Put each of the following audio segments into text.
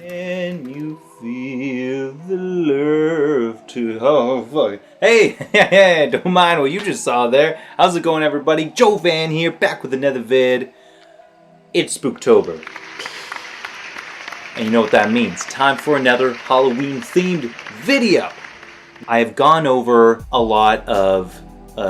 Can you feel the love to... Oh, fuck. Hey, don't mind what you just saw there. How's it going, everybody? Joe Van here, back with another vid. It's Spooktober. And you know what that means. Time for another Halloween-themed video. I have gone over a lot of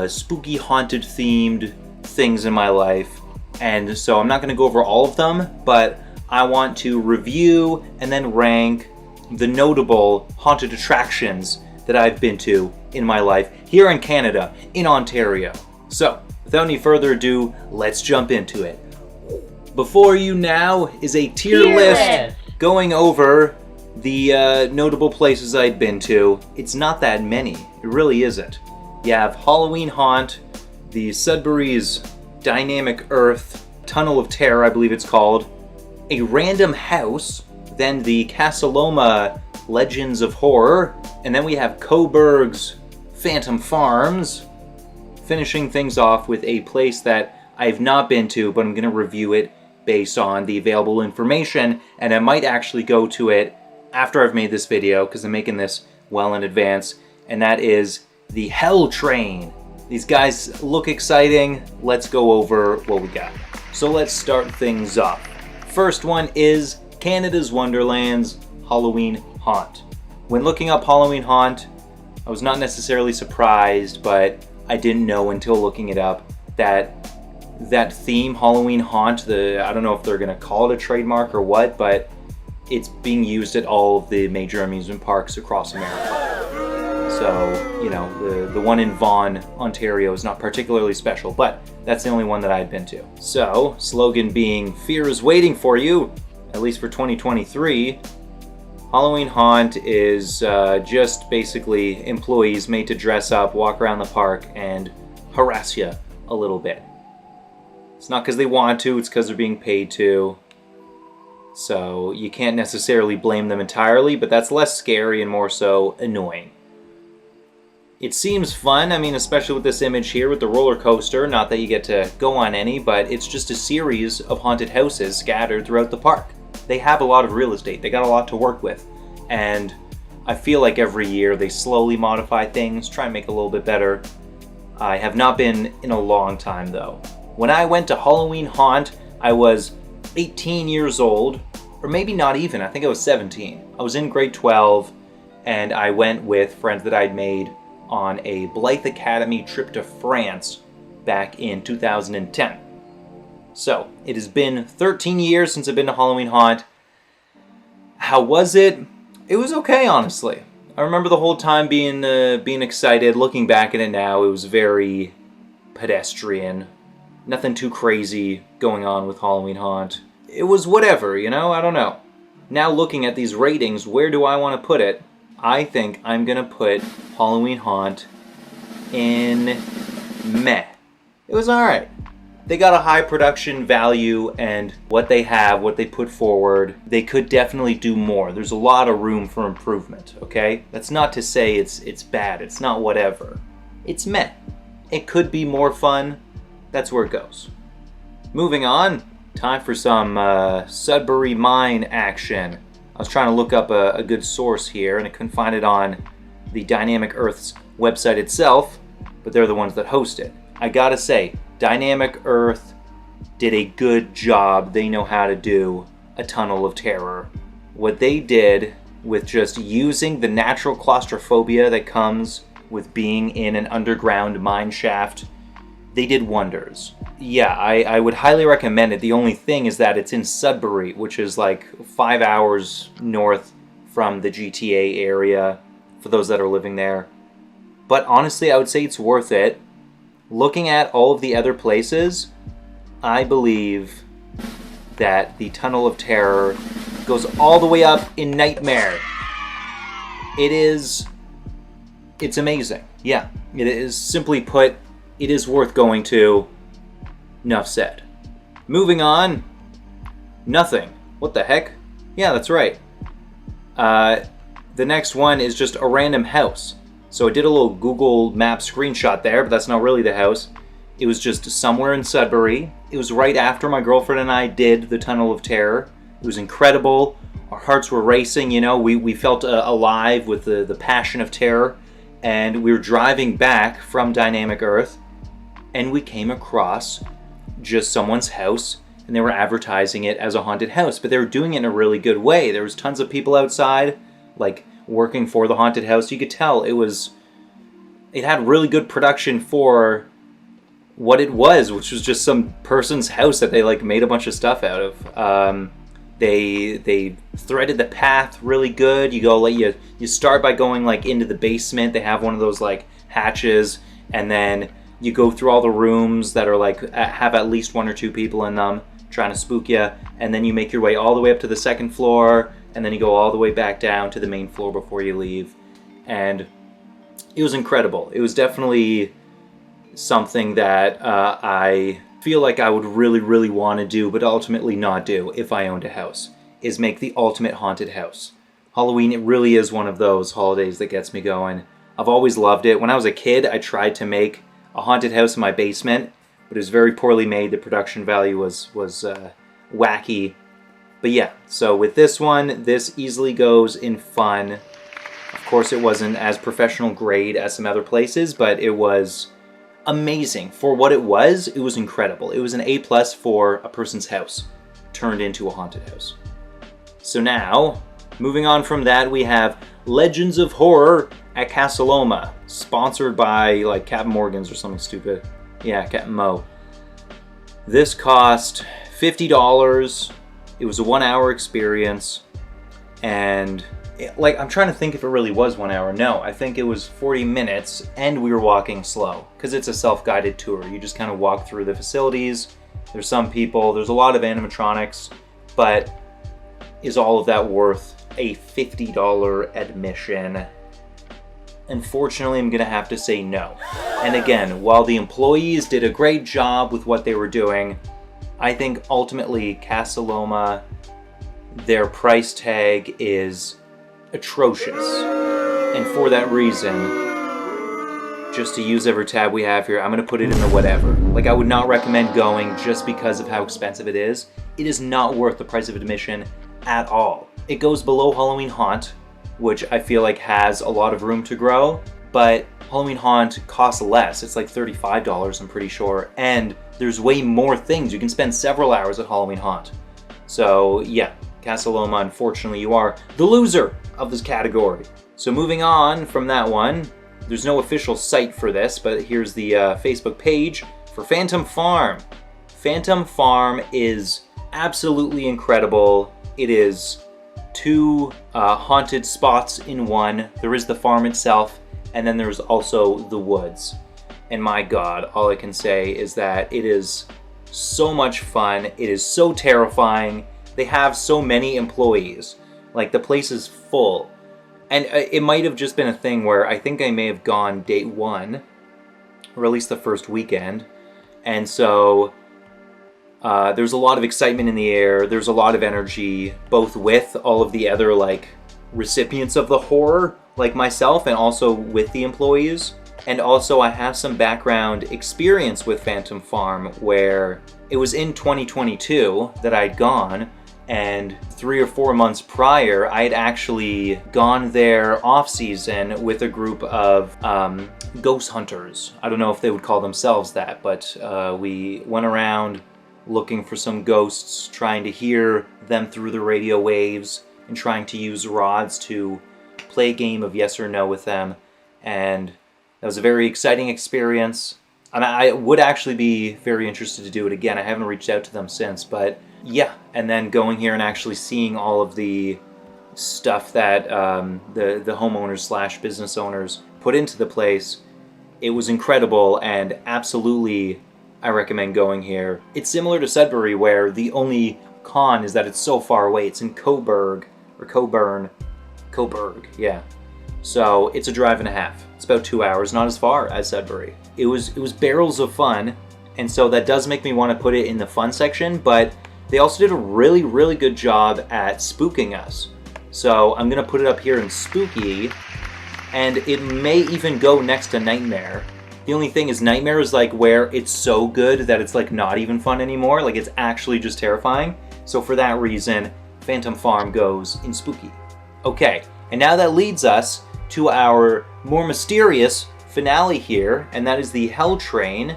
spooky, haunted-themed things in my life. And so I'm not going to go over all of them, but I want to review and then rank the notable haunted attractions that I've been to in my life here in Canada, in Ontario. So, without any further ado, let's jump into it. Before you now is a tier list going over the notable places I've been to. It's not that many. It really isn't. You have Halloween Haunt, the Sudbury's Dynamic Earth, Tunnel of Terror, I believe it's called, a random house, then the Casa Loma Legends of Horror, and then we have Coburg's Phantom Farms, finishing things off with a place that I've not been to, but I'm going to review it based on the available information, and I might actually go to it after I've made this video, because I'm making this well in advance, and that is the Hell Train. These guys look exciting. Let's go over what we got. So let's start things off. First one is Canada's Wonderland's Halloween Haunt. When looking up Halloween Haunt, I was not necessarily surprised, but I didn't know until looking it up that theme, Halloween Haunt, I don't know if they're going to call it a trademark or what, but it's being used at all of the major amusement parks across America. So, you know, the one in Vaughan, Ontario is not particularly special, but that's the only one that I've been to. So, slogan being, fear is waiting for you, at least for 2023. Halloween Haunt is just basically employees made to dress up, walk around the park, and harass you a little bit. It's not because they want to, it's because they're being paid to. So, you can't necessarily blame them entirely, but that's less scary and more so annoying. It seems fun, I mean, especially with this image here with the roller coaster. Not that you get to go on any, but it's just a series of haunted houses scattered throughout the park. They have a lot of real estate, they got a lot to work with. And I feel like every year they slowly modify things, try and make it a little bit better. I have not been in a long time though. When I went to Halloween Haunt, I was 18 years old, or maybe not even, I think I was 17. I was in grade 12, and I went with friends that I'd made on a Blythe Academy trip to France back in 2010. So, it has been 13 years since I've been to Halloween Haunt. How was it? It was okay, honestly. I remember the whole time being excited. Looking back at it now, it was very pedestrian. Nothing too crazy going on with Halloween Haunt. It was whatever, you know? I don't know. Now looking at these ratings, where do I want to put it? I think I'm going to put Halloween Haunt in meh. It was alright. They got a high production value, and what they have, what they put forward, they could definitely do more. There's a lot of room for improvement, okay? That's not to say it's bad. It's not whatever. It's meh. It could be more fun. That's where it goes. Moving on, time for some Sudbury Mine action. I was trying to look up a good source here, and I couldn't find it on the Dynamic Earth's website itself, but they're the ones that host it. I gotta say, Dynamic Earth did a good job. They know how to do a Tunnel of Terror. What they did with just using the natural claustrophobia that comes with being in an underground mine shaft, they did wonders. Yeah, I would highly recommend it. The only thing is that it's in Sudbury, which is like 5 hours north from the GTA area, for those that are living there. But honestly, I would say it's worth it. Looking at all of the other places, I believe that the Tunnel of Terror goes all the way up in Nightmare. It's amazing. Yeah, it is. Simply put, it is worth going to. Enough said. Moving on. Nothing. What the heck? Yeah, that's right. The next one is just a random house. So I did a little Google Maps screenshot there, but that's not really the house. It was just somewhere in Sudbury. It was right after my girlfriend and I did the Tunnel of Terror. It was incredible. Our hearts were racing, you know, we felt alive with the passion of terror. And we were driving back from Dynamic Earth, and we came across just someone's house, and they were advertising it as a haunted house, but they were doing it in a really good way. There was tons of people outside, like, working for the haunted house. You could tell it had really good production for what it was, which was just some person's house that they, like, made a bunch of stuff out of. They threaded the path really good. You start by going, like, into the basement. They have one of those, like, hatches, and then you go through all the rooms that are, like, have at least 1 or 2 people in them trying to spook you, and then you make your way all the way up to the 2nd floor, and then you go all the way back down to the main floor before you leave. And it was incredible. It was definitely something that I feel like I would really, really want to do, but ultimately not do if I owned a house, is make the ultimate haunted house. Halloween, it really is one of those holidays that gets me going. I've always loved it. When I was a kid, I tried to make a haunted house in my basement, but it was very poorly made. The production value was wacky. But yeah, so with this one, this easily goes in fun. Of course, it wasn't as professional grade as some other places, but it was amazing. For what it was incredible. It was an A+ for a person's house turned into a haunted house. So now, moving on from that, we have Legends of Horror at Casa Loma, sponsored by, like, Captain Morgan's or something stupid. Yeah, Captain Mo. This cost $50. It was a 1-hour experience, and I'm trying to think if it really was 1 hour. No, I think it was 40 minutes, and we were walking slow, because it's a self-guided tour. You just kind of walk through the facilities. There's some people, there's a lot of animatronics, but is all of that worth a $50 admission? Unfortunately, I'm going to have to say no. And again, while the employees did a great job with what they were doing, I think ultimately Casa Loma, their price tag is atrocious. And for that reason, just to use every tab we have here, I'm going to put it in the whatever. Like, I would not recommend going just because of how expensive it is. It is not worth the price of admission at all. It goes below Halloween Haunt, which I feel like has a lot of room to grow, but Halloween Haunt costs less. It's like $35, I'm pretty sure, and there's way more things. You can spend several hours at Halloween Haunt. So yeah, Casa Loma, unfortunately, you are the loser of this category. So moving on from that one, there's no official site for this, but here's the Facebook page for Phantom Farm. Phantom Farm is absolutely incredible. It is 2 haunted spots in one. There is the farm itself, and then there's also the woods. And my God, all I can say is that it is so much fun. It is so terrifying. They have so many employees. Like, the place is full. And it might have just been a thing where I think I may have gone day 1, or at least the first weekend. And so there's a lot of excitement in the air. There's a lot of energy, both with all of the other, like, recipients of the horror, like myself, and also with the employees. And also I have some background experience with Phantom Farm, where it was in 2022 that I'd gone, and 3 or 4 months prior, I had actually gone there off-season with a group of ghost hunters. I don't know if they would call themselves that, but we went around looking for some ghosts, trying to hear them through the radio waves, and trying to use rods to play a game of yes or no with them. And that was a very exciting experience. And I would actually be very interested to do it again. I haven't reached out to them since, but yeah. And then going here and actually seeing all of the stuff that the homeowners / business owners put into the place, it was incredible, and absolutely I recommend going here. It's similar to Sudbury, where the only con is that it's so far away. It's in Coburg, yeah. So it's a drive and a half. It's about 2 hours, not as far as Sudbury. It was barrels of fun, and so that does make me want to put it in the fun section, but they also did a really, really good job at spooking us. So I'm gonna put it up here in spooky, and it may even go next to Nightmare. The only thing is, Nightmare is like where it's so good that it's like not even fun anymore. Like, it's actually just terrifying. So for that reason, Phantom Farm goes in spooky. Okay, and now that leads us to our more mysterious finale here, and that is the Hell Train.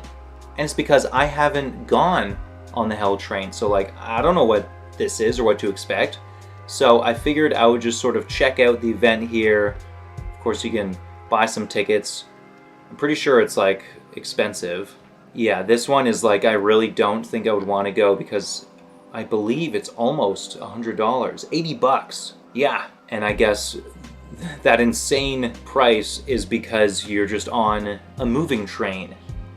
And it's because I haven't gone on the Hell Train, so like I don't know what this is or what to expect. So I figured I would just sort of check out the event here. Of course, you can buy some tickets. I'm pretty sure it's like expensive. Yeah, this one is like I really don't think I would want to go because I believe it's almost $100, $80. Yeah, and I guess that insane price is because you're just on a moving train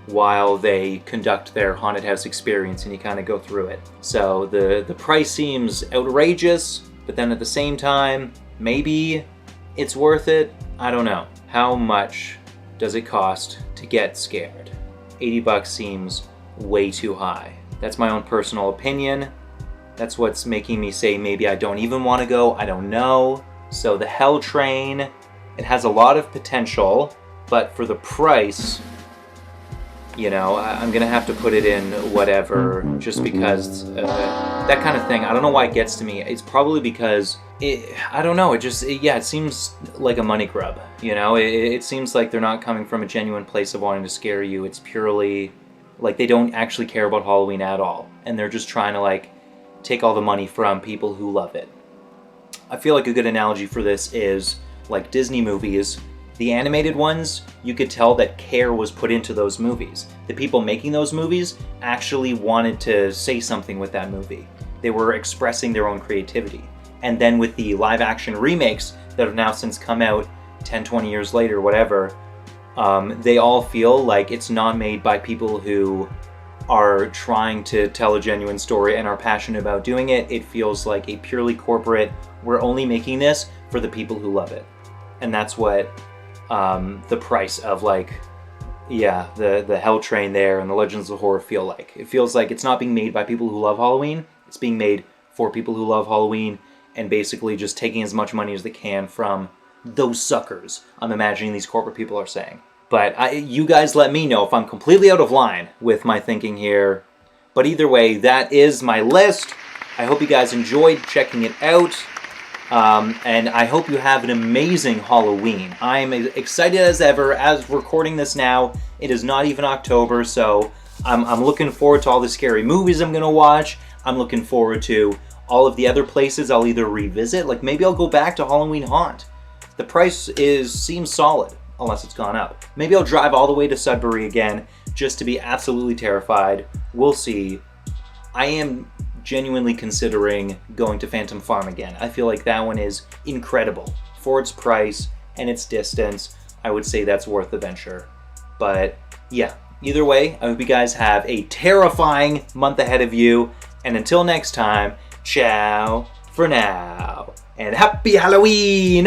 while they conduct their haunted house experience and you kind of go through it. So the price seems outrageous, but then at the same time, maybe it's worth it. I don't know. How much does it cost to get scared? $80 seems way too high. That's my own personal opinion. That's what's making me say maybe I don't even want to go. I don't know. So the Hell Train, it has a lot of potential, but for the price, you know, I'm gonna have to put it in whatever, just because that kind of thing, I don't know why it gets to me. It's probably because I don't know, it seems like a money grub, you know? It seems like they're not coming from a genuine place of wanting to scare you. It's purely like they don't actually care about Halloween at all, and they're just trying to like take all the money from people who love it. I feel like a good analogy for this is like Disney movies. The animated ones, you could tell that care was put into those movies. The people making those movies actually wanted to say something with that movie. They were expressing their own creativity. And then with the live action remakes that have now since come out 10, 20 years later, whatever, they all feel like it's not made by people who are trying to tell a genuine story and are passionate about doing it. It feels like a purely corporate, we're only making this for the people who love it. And that's what the price of like, yeah, the Hell Train there and the Legends of Horror feel like. It feels like it's not being made by people who love Halloween. It's being made for people who love Halloween and basically just taking as much money as they can from those suckers, I'm imagining these corporate people are saying. But you guys let me know if I'm completely out of line with my thinking here. But either way, that is my list. I hope you guys enjoyed checking it out. And I hope you have an amazing Halloween. I'm excited as ever. As recording this now, it is not even October, so I'm looking forward to all the scary movies I'm gonna watch. I'm looking forward to all of the other places I'll either revisit, like maybe I'll go back to Halloween Haunt. The price seems solid, unless it's gone up. Maybe I'll drive all the way to Sudbury again, just to be absolutely terrified. We'll see. I am genuinely considering going to Phantom Farm again. I feel like that one is incredible. For its price and its distance, I would say that's worth the venture. But yeah, either way, I hope you guys have a terrifying month ahead of you. And until next time, ciao for now. And happy Halloween!